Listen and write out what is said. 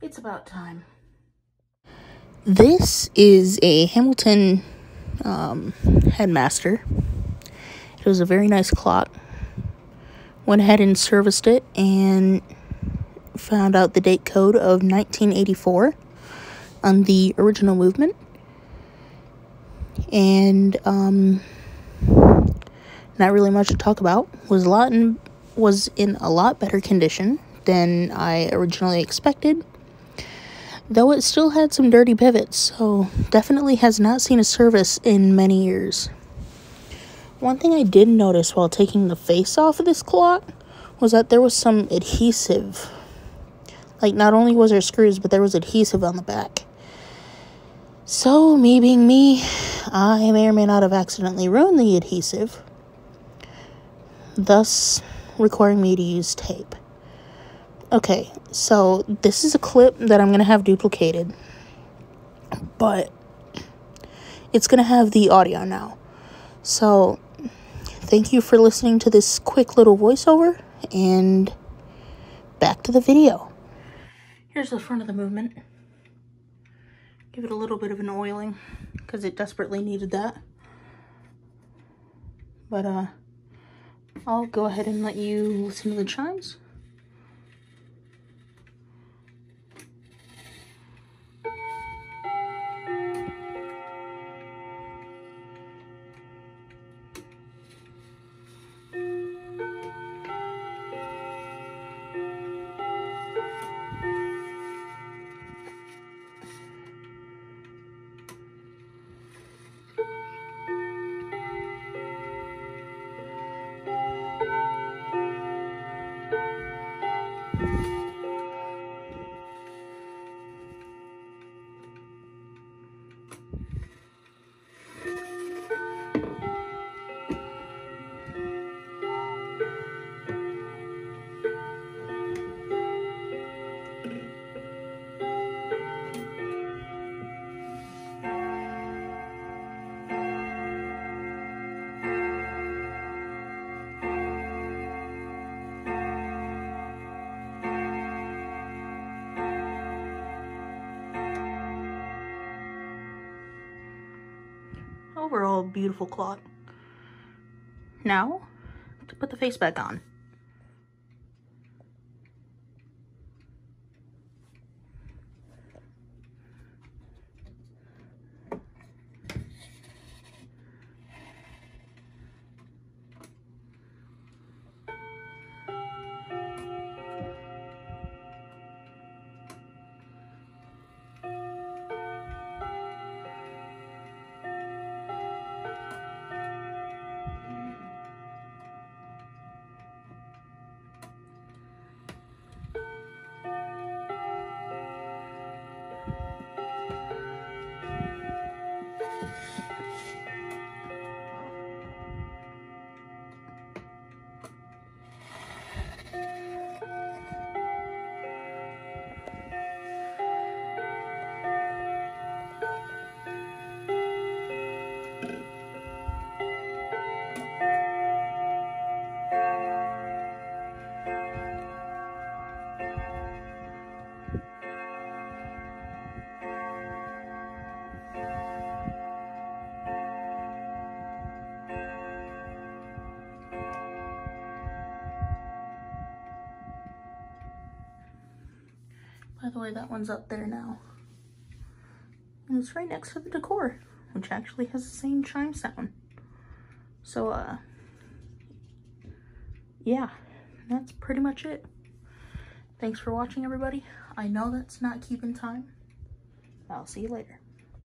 It's about time. This is a Hamilton Headmaster. It was a very nice clock. Went ahead and serviced it and found out the date code of 1984 on the original movement. And not really much to talk about. Was in a lot better condition than I originally expected. Though it still had some dirty pivots, so definitely has not seen a service in many years. One thing I did notice while taking the face off of this clock was that there was some adhesive. Like, not only was there screws, but there was adhesive on the back. So, me being me, I may or may not have accidentally ruined the adhesive, thus requiring me to use tape. Okay, so this is a clip that I'm going to have duplicated, but it's going to have the audio now. So, thank you for listening to this quick little voiceover, and back to the video. Here's the front of the movement. Give it a little bit of an oiling, because it desperately needed that. But, I'll go ahead and let you listen to the chimes. Overall, beautiful clock. Now, to put the face back on. By the way, that one's up there now. And it's right next to the decor, which actually has the same chime sound. So, yeah, that's pretty much it. Thanks for watching, everybody. I know that's not keeping time. I'll see you later.